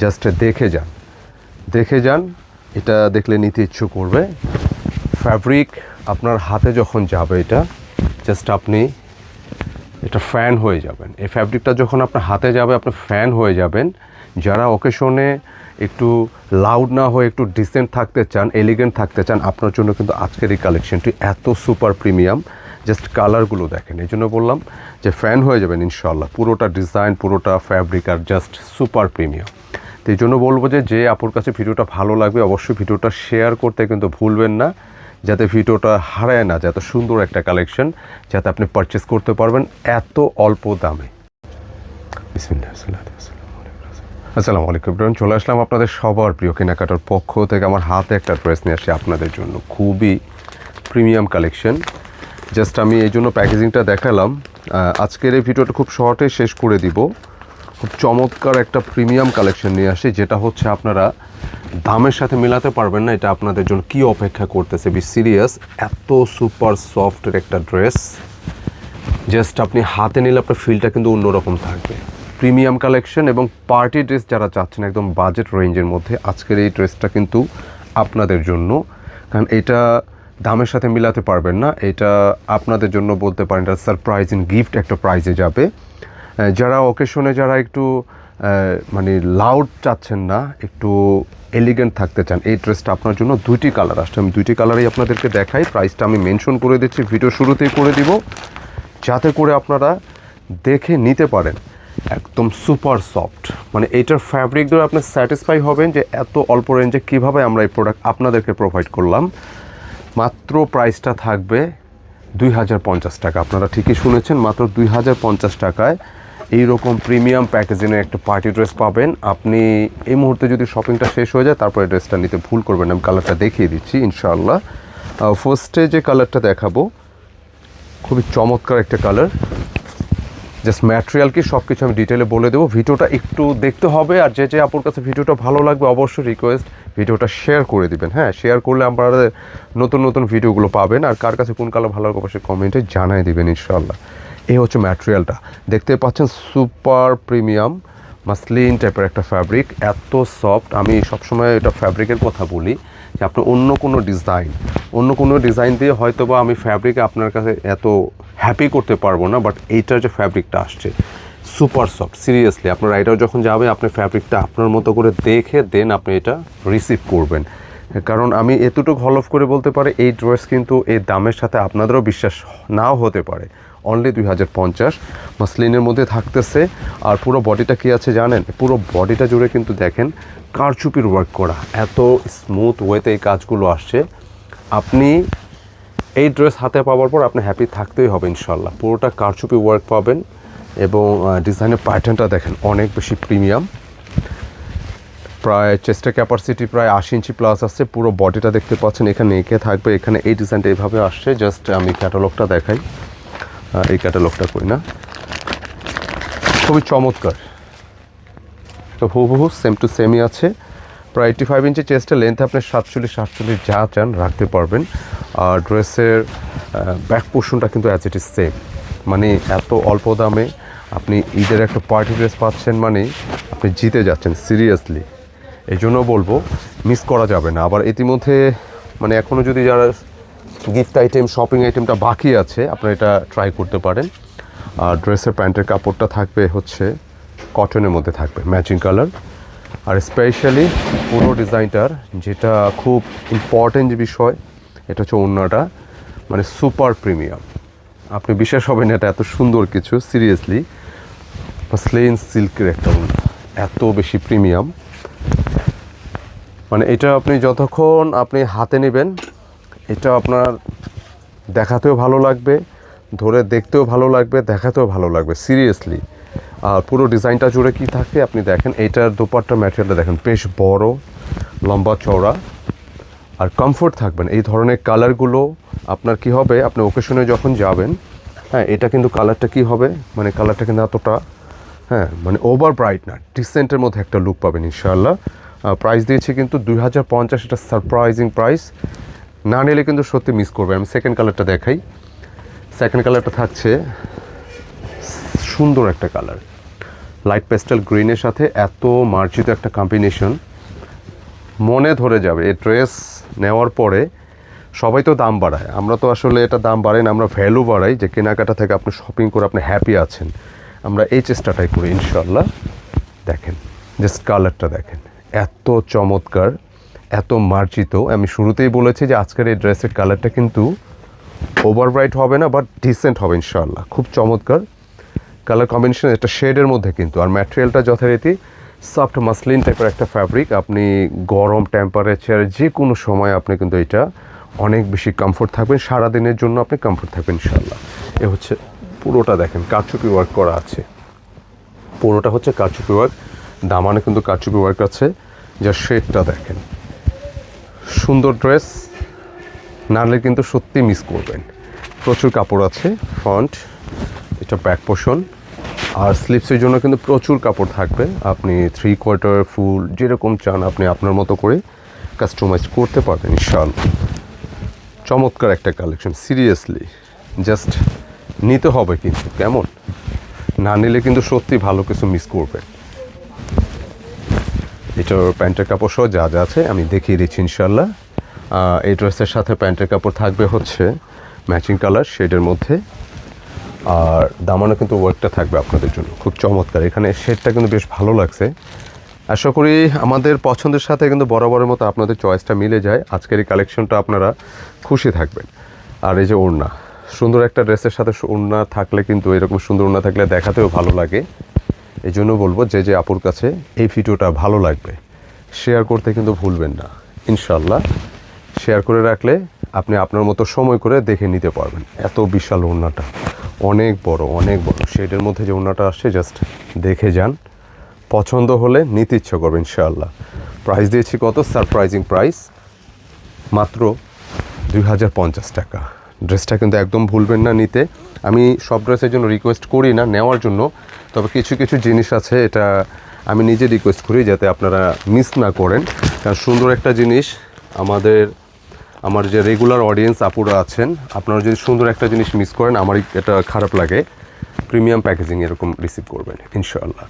Just দেখে যান, এটা দেখলে নিতে ইচ্ছুক করবে। ফ্যাব্রিক আপনার হাতে যখন যাবে এটা জাস্ট আপনি এটা ফ্যান হয়ে যাবেন। এই ফ্যাব্রিকটা যখন আপনার হাতে যাবে আপনি ফ্যান হয়ে যাবেন। যারা অকেশনে একটু লাউড না হয়ে একটু ডিসেন্ট থাকতে চান, এলিগেন্ট থাকতে চান, আপনার জন্য কিন্তু আজকের এই কালেকশনটি এত সুপার প্রিমিয়াম। জাস্ট কালারগুলো দেখেন, এই জন্য বললাম যে ফ্যান হয়ে যাবেন ইনশাল্লাহ। পুরোটা ডিজাইন, পুরোটা ফ্যাব্রিক আর জাস্ট সুপার প্রিমিয়াম। তো এই জন্য বলবো যে আপুর কাছে ভিডিওটা ভালো লাগবে অবশ্যই ভিডিওটা শেয়ার করতে কিন্তু ভুলবেন না, যাতে ভিডিওটা হারায় না, যাতে সুন্দর একটা কালেকশন যাতে আপনি পারচেস করতে পারবেন এত অল্প দামে। আসসালামু আলাইকুম। চলে আসলাম আপনাদের সবার প্রিয় কেনাকাটার পক্ষ থেকে। আমার হাতে একটা ড্রেস নিয়ে আসছি আপনাদের জন্য, খুবই প্রিমিয়াম কালেকশন। জাস্ট আমি এই জন্য প্যাকেজিংটা দেখালাম। আজকের এই ভিডিওটা খুব শর্টে শেষ করে দিব। খুব চমৎকার একটা প্রিমিয়াম কালেকশন নিয়ে আসি, যেটা হচ্ছে আপনারা দামের সাথে মেলাতে পারবেন না। এটা আপনাদের জন্য কি অপেক্ষা করতেছে, বি সিরিয়াস। এত সুপার সফটের একটা ড্রেস, জাস্ট আপনি হাতে নিলে আপনার ফিলটা কিন্তু অন্যরকম থাকবে। প্রিমিয়াম কালেকশন এবং পার্টি ড্রেস যারা চাচ্ছেন একদম বাজেট রেঞ্জের মধ্যে, আজকের এই ড্রেসটা কিন্তু আপনাদের জন্য। কারণ এটা দামের সাথে মিলাতে পারবেন না, এটা আপনাদের জন্য বলতে পারেন এটা সারপ্রাইজিং গিফট একটা প্রাইজে যাবে। যারা অকেশনে যারা একটু মানে লাউড চাচ্ছেন না, একটু এলিগেন্ট থাকতে চান, এই ড্রেসটা আপনার জন্য। দুইটি কালার আসছে, আমি দুইটি কালারই আপনাদেরকে দেখাই। প্রাইসটা আমি মেনশন করে দিচ্ছি, ভিডিও শুরুতেই করে দিব, যাতে করে আপনারা দেখে নিতে পারেন। একদম সুপার সফট, মানে এইটার ফ্যাব্রিক ধরে আপনি স্যাটিসফাই হবেন যে এত অল্প রেঞ্জে কীভাবে আমরা এই প্রোডাক্ট আপনাদেরকে প্রোভাইড করলাম। মাত্র প্রাইসটা থাকবে 2050 টাকা। আপনারা ঠিকই শুনেছেন, মাত্র 2050 টাকায় এইরকম প্রিমিয়াম প্যাকেজিংয়ের একটা পার্টি ড্রেস পাবেন আপনি। এই মুহূর্তে যদি শপিংটা শেষ হয়ে যায় তারপরে ড্রেসটা নিতে ভুল করবেন। আমি কালারটা দেখিয়ে দিচ্ছি ইনশাআল্লাহ। ফার্স্টে যে কালারটা দেখাবো খুবই চমৎকার একটা কালার। জাস্ট ম্যাটেরিয়াল কি সব কিছু আমি ডিটেলে বলে দেবো। ভিডিওটা একটু দেখতে হবে, আর যে আপুর কাছে ভিডিওটা ভালো লাগবে অবশ্যই রিকোয়েস্ট ভিডিওটা শেয়ার করে দিবেন। হ্যাঁ, শেয়ার করলে আপনারা নতুন ভিডিওগুলো পাবেন। আর কার কাছে কোন কালার ভালো লাগে অবশ্যই কমেন্টে জানাই দিবেন ইনশাআল্লাহ। এই হচ্ছে ম্যাটেরিয়ালটা, দেখতে পাচ্ছেন সুপার প্রিমিয়াম মাসলিন টাইপের একটা ফ্যাব্রিক, এত সফট। আমি সবসময় এটা ফ্যাব্রিকের কথা বলি যে আপনি অন্য কোনো ডিজাইন দিয়ে হয়তো বা আমি ফ্যাব্রিকে আপনার কাছে এত হ্যাপি করতে পারবো না, বাট এইটার যে ফ্যাব্রিকটা আসছে সুপার সফট। সিরিয়াসলি আপনার এটাও যখন যাবে আপনি ফ্যাব্রিকটা আপনার মতো করে দেখে দেন আপনি এটা রিসিভ করবেন। কারণ আমি এতটুকু হলফ করে বলতে পারি এই ড্রেস কিন্তু এই দামের সাথে আপনাদেরও বিশ্বাস নাও হতে পারে। অনলি 2050 মাসলিনের মধ্যে থাকতেছে। আর পুরো বডিটা কী আছে জানেন? পুরো বডিটা জুড়ে কিন্তু দেখেন কারচুপির ওয়ার্ক করা, এত স্মুথ ওয়েতে এই কাজগুলো আসছে। আপনি এই ড্রেস হাতে পাওয়ার পর আপনি হ্যাপি থাকতেই হবে ইনশাল্লাহ। পুরোটা কারচুপি ওয়ার্ক পাবেন এবং ডিজাইনের প্যাটার্নটা দেখেন অনেক বেশি প্রিমিয়াম। প্রায় চেস্টের ক্যাপাসিটি প্রায় 80 ইঞ্চি প্লাস আসছে। পুরো বডিটা দেখতে পাচ্ছেন এখানে এঁকে থাকবে। এখানে এই ডিজাইনটা এইভাবে আসছে। জাস্ট আমি ক্যাটালগটা দেখাই, এই ক্যাটালগটা কই না, খুবই চমৎকার। তো হুবহু সেম টু সেমই আছে। প্রায় 85 ইঞ্চি চেস্টের লেন্থ আপনি 47 যা চান রাখতে পারবেন। আর ড্রেসের ব্যাক পোর্শনটা কিন্তু অ্যাজ ইট ইজ সেম। মানে এত অল্প দামে আপনি ঈদের একটা পার্টি ড্রেস পাচ্ছেন, মানে আপনি জিতে যাচ্ছেন সিরিয়াসলি। এই জন্য বলবো মিস করা যাবে না। আবার ইতিমধ্যে মানে এখনও যদি যারা গিফট আইটেম, শপিং আইটেমটা বাকি আছে আপনারা এটা ট্রাই করতে পারেন। আর ড্রেসের প্যান্টের কাপড়টা থাকবে হচ্ছে কটনের মধ্যে, থাকবে ম্যাচিং কালার। আর স্পেশালি পুরো ডিজাইনটার যেটা খুব ইম্পর্টেন্ট যে বিষয়, এটা হচ্ছে ওড়নাটা, মানে সুপার প্রিমিয়াম। আপনি বিশ্বাস হবেন এটা এত সুন্দর কিছু, সিরিয়াসলি মাসলিন সিল্কের একটা ওড়না, এত বেশি প্রিমিয়াম। মানে এটা আপনি যতক্ষণ আপনি হাতে নেবেন এটা আপনার দেখাতেও ভালো লাগবে, ধরে দেখতেও ভালো লাগবে, দেখাতেও ভালো লাগবে সিরিয়াসলি। আর পুরো ডিজাইনটা জুড়ে কি থাকে আপনি দেখেন। এইটার দোপাট্টার ম্যাটেরিয়ালটা দেখেন বেশ বড়, লম্বা চওড়া আর কমফোর্ট থাকবেন। এই ধরনের কালারগুলো আপনার কি হবে, আপনি ওকেশনে যখন যাবেন, হ্যাঁ এটা কিন্তু কালারটা কি হবে, মানে কালারটা কিন্তু এতটা হ্যাঁ মানে ওভার ব্রাইট না, ডিসেন্টের মধ্যে একটা লুক পাবেন ইনশাআল্লাহ। প্রাইস দিয়েছি কিন্তু 2050, এটা সারপ্রাইজিং প্রাইস। না নিলে কিন্তু সত্যি মিস করবে। আমি সেকেন্ড কালারটা দেখাই। সেকেন্ড কালারটা থাকছে সুন্দর একটা কালার, লাইট পেস্টেল গ্রিনের সাথে এত মার্জিত একটা কম্বিনেশন, মনে ধরে যাবে। এই ড্রেস নেওয়ার পরে সবাই তো দাম বাড়ায়, আমরা তো আসলে এটা দাম বাড়াই না, আমরা ভ্যালু বাড়াই যে কেনাকাটা থেকে আপনি শপিং করে আপনি হ্যাপি আছেন। আমরা এই চেষ্টাটাই করি ইনশাল্লাহ। দেখেন জাস্ট কালারটা দেখেন, এত চমৎকার, এত মার্জিত। আমি শুরুতেই বলেছি যে আজকের এই ড্রেসের কালারটা কিন্তু ওভার ব্রাইট হবে না, বাট ডিসেন্ট হবে ইনশাআল্লাহ। খুব চমৎকার কালার কম্বিনেশন, একটা শেডের মধ্যে কিন্তু। আর ম্যাটেরিয়ালটা যথারীতি সফট মাসলিন টাইপের একটা ফ্যাব্রিক। আপনি গরম টেম্পারেচার যে কোনো সময় আপনি কিন্তু এটা অনেক বেশি কমফোর্ট থাকবেন, সারাদিনের জন্য আপনি কমফোর্ট থাকবেন ইনশাআল্লাহ। এ হচ্ছে পুরোটা দেখেন কারচুপি ওয়ার্ক করা আছে, পুরোটা হচ্ছে কারচুপি ওয়ার্ক, দামানে কিন্তু কারচুপি ওয়ার্ক আছে। যার শেডটা দেখেন, সুন্দর ড্রেস, নাহলে কিন্তু সত্যি মিস করবেন। প্রচুর কাপড় আছে, ফ্রন্ট এটা ব্যাক পোর্শন, আর স্লিপসের জন্য কিন্তু প্রচুর কাপড় থাকবে। আপনি 3/4 ফুল যেরকম চান আপনি আপনার মতো করে কাস্টমাইজ করতে পারবেন ইনশাআল্লাহ। চমৎকার একটা কালেকশন, সিরিয়াসলি জাস্ট নিতে হবে কিন্তু, কেমন না নিলে কিন্তু সত্যি ভালো কিছু মিস করবেন। এটার প্যান্টের কাপড় সহ যা যা আছে আমি দেখিয়ে দিচ্ছি ইনশাআল্লাহ। এই ড্রেসের সাথে প্যান্টের কাপড় থাকবে হচ্ছে ম্যাচিং কালার শেডের মধ্যে, আর দামানো কিন্তু ওয়ার্কটা থাকবে আপনাদের জন্য খুব চমৎকার। এখানে শেডটা কিন্তু বেশ ভালো লাগছে। আশা করি আমাদের পছন্দের সাথে কিন্তু বরাবরের মতো আপনাদের চয়েসটা মিলে যায়। আজকের এই কালেকশনটা আপনারা খুশি থাকবেন। আর এই যে ওড়না, সুন্দর একটা ড্রেসের সাথে ওড়না থাকলে কিন্তু, এরকম সুন্দর ওড়না থাকলে দেখাতেও ভালো লাগে। এই জন্য বলবো যে যে আপুর কাছে এই ভিডিওটা ভালো লাগবে শেয়ার করতে কিন্তু ভুলবেন না ইনশাল্লাহ। শেয়ার করে রাখলে আপনি আপনার মতো সময় করে দেখে নিতে পারবেন। এত বিশাল ওড়নাটা, অনেক বড় অনেক বড় শেডের মধ্যে যে ওড়নাটা আসছে, জাস্ট দেখে যান, পছন্দ হলে নিতে ইচ্ছা করবে ইনশাআল্লাহ। প্রাইস দিয়েছি কত, সারপ্রাইজিং প্রাইস, মাত্র 2050 টাকা। ড্রেসটা কিন্তু একদম ভুলবেন না নিতে। আমি সব ড্রেসের জন্য রিকোয়েস্ট করি না নেওয়ার জন্য, তবে কিছু কিছু জিনিস আছে এটা আমি নিজে রিকোয়েস্ট করি যাতে আপনারা মিস না করেন। কারণ সুন্দর একটা জিনিস, আমার যে রেগুলার অডিয়েন্স আপুরা আছেন, আপনারা যদি সুন্দর একটা জিনিস মিস করেন আমারই এটা খারাপ লাগে। প্রিমিয়াম প্যাকেজিং এরকম রিসিভ করবেন ইনশাআল্লাহ।